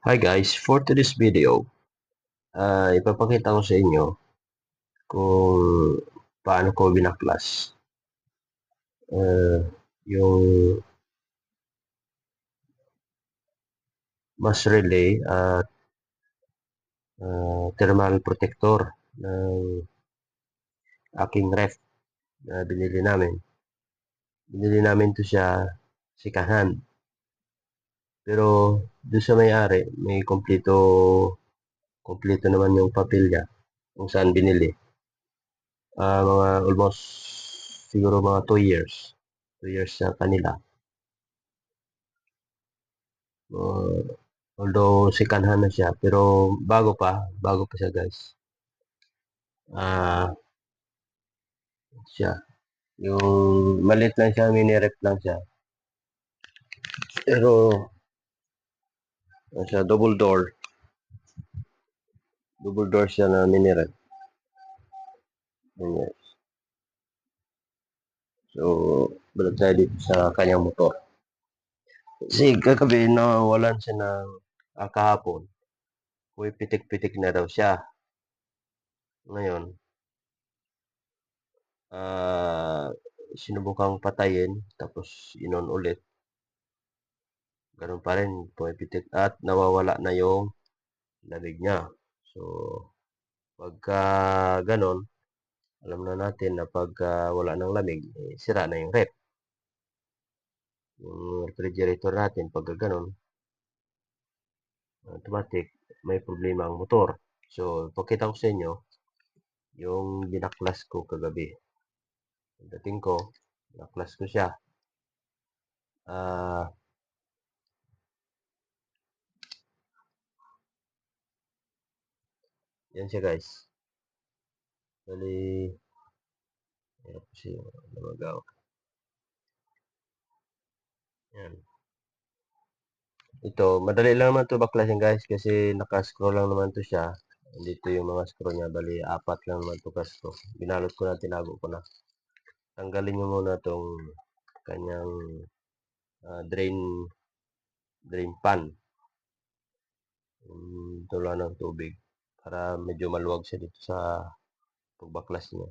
Hi guys, for today's video, ipapakita ko sa inyo kung paano ko binaklas yung mass relay at thermal protector ng aking ref na binili namin. Binili namin to siya second hand. Pero doon sa may-ari, may kompleto naman yung papel niya kung saan binili. Mga almost siguro mga 2 years. 2 years sa kanila. Although second hand na siya, pero bago pa siya guys. Siya. Yung maliit lang siya, mini rep lang siya. Pero siya double door. Double door siya na mini rep. Ganyan. So, balik tayo dito sa kanyang motor. Kasi kagabi nawalan siya ng kahapon. Uy, pitik-pitik na daw siya. Ngayon, sinubukang patayin, tapos inon ulit. Ganun pa rin, pumipitik at nawawala na yung lamig niya. So, pagka ganon, alam na natin na pagka wala ng lamig, sira na yung ref. Yung refrigerator natin, pagka ganon, automatic, may problema ang motor. So, pakita ko sa inyo, yung binaklas ko kagabi. Dating ko, binaklas ko siya. Yan siya guys. Bali, hirap kasi lumagaw. Yan. Ito, madali lang naman ito baklasin guys kasi naka-scroll lang naman to siya. Dito yung mga screw niya, bali apat lang naman ito kasto. Binalot ko na, tinago ko na. Tanggalin nyo muna itong kanyang drain pan. Tula ng tubig para medyo maluwag siya dito sa pagbaklas niya.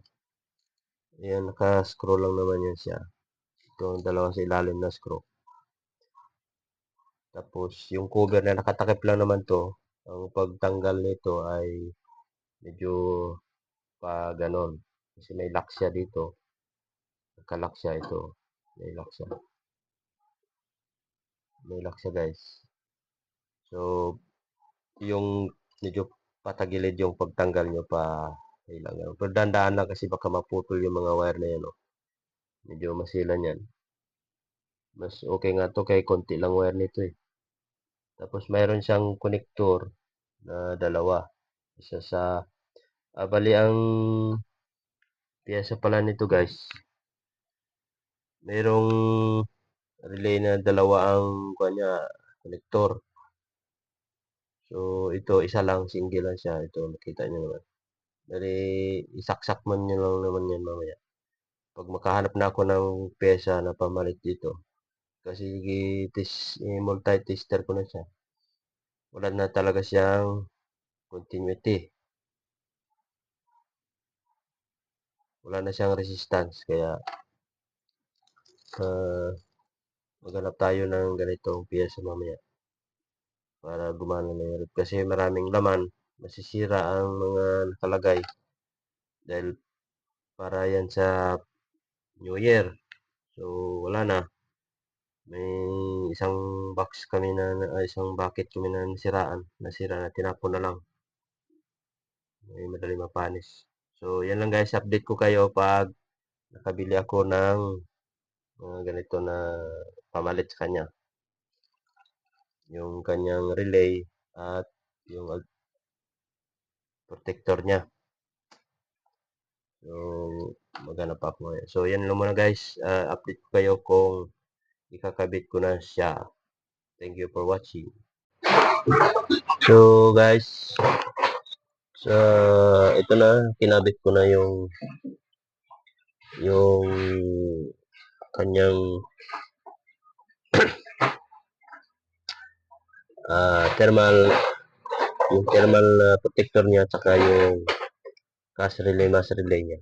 Ayan, naka-screw lang naman yan siya. Ito ang dalawa sa ilalim na screw. Tapos yung cover na nakatakip lang naman to. Ang pagtanggal nito ay medyo pa ganon. Kasi may lock siya dito. Naka-lock siya ito. May lock siya. May lock siya guys. So, yung medyo patagilid yung pagtanggal nyo pa kailangan. Pero dandaan lang kasi baka maputol yung mga wire na yan. Oh. Medyo masilan yan. Mas okay nga to kay konti lang wire nito eh. Tapos mayroon siyang connector na dalawa. Isa sa bali ang piyesa pala nito guys. Merong relay na dalawa ang kanya connector. So ito isa lang, single lang siya. Ito makita niyo naman. Bali isaksak man niyo lang naman yan mamaya. Pag makahanap na ako ng piyesa na pamalit dito. Kasi multi-tester ko na siya. Wala na talaga siyang continuity. Wala na siyang resistance. Kaya maghanap tayo ng ganitong piyesa mamaya. Para gumana na yung ref. Kasi maraming laman. Masisira ang mga nakalagay. Dahil para yan sa New Year. So wala na. May isang isang bucket kami na nasira na tinapon na lang. May madali mapanis. So yan lang guys, update ko kayo pag nakabili ako ng ganito na pamalit sa kanya. Yung kanyang relay at yung protector niya. So maghanap pa ako ngayon. So yan lang muna guys, update ko kayo kung ikakabit ko na siya. Thank you for watching. So guys, ito na, kinabit ko na yung kanyang thermal, yung thermal protector niya, tsaka yung cash relay, mass relay niya.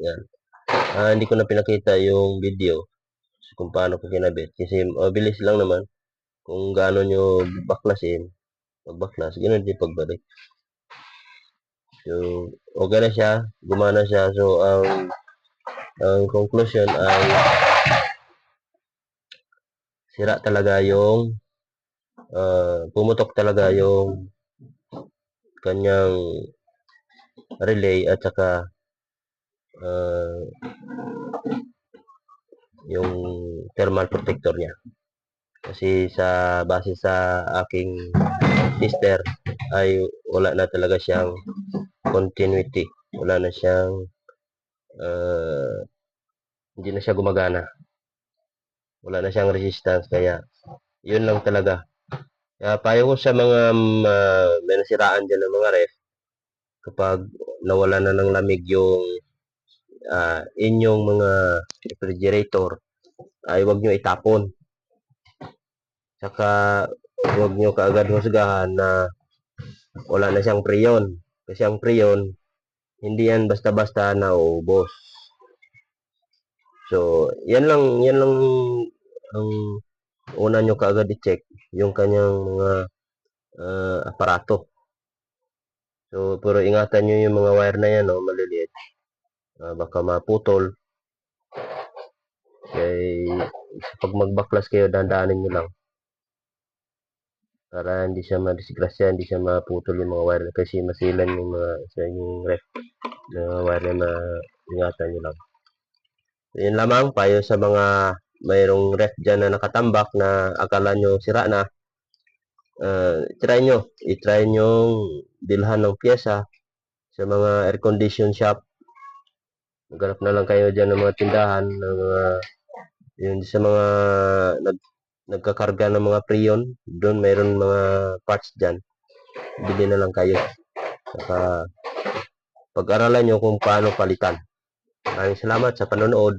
Yan. Hindi ko na pinakita yung video kung paano ko kinabit kasi mabilis lang naman kung gaano nyo baklasin. Pagbaklas, ganoon din pagbalik. So, okay na siya, gumana siya. So, ang conclusion ay sira talaga yung pumutok talaga yung kanyang relay at saka yung thermal protector niya. Kasi base sa aking tester ay wala na talaga siyang continuity. Wala na siyang hindi na siya gumagana. Wala na siyang resistance, kaya yun lang talaga. Kaya payo ko sa mga may nasiraan dyan ng mga ref, kapag nawala na ng lamig yung inyong mga refrigerator, ay huwag nyo itapon. Saka huwag nyo kaagad husgahan na wala na siyang preyon. Kasi ang preyon, hindi yan basta-basta nauubos. So, yan lang ang una nyo kaagad i-check, yung kanyang mga aparato. So, pero ingatan nyo yung mga wire na yan, maliliit. Baka maputol. Kaya pag magbaklas kayo, dandaanin nyo lang. Para hindi siya madisgrasya, hindi siya maputol yung mga wire. Kasi masilan yung mga sa inyong ref na wire na ingatan nyo lang. So, yun lamang, payo sa mga mayroong ref dyan na nakatambak na akala nyo sira na. I-try nyo bilhan ng pyesa sa mga air condition shop. Maghanap na lang kayo dyan ng mga tindahan ng mga yun sa mga nagkakarga ng mga preyon. Doon mayroon mga parts dyan, bili na lang kayo. Saka pag-aralan nyo kung paano palitan. Maraming salamat sa panonood.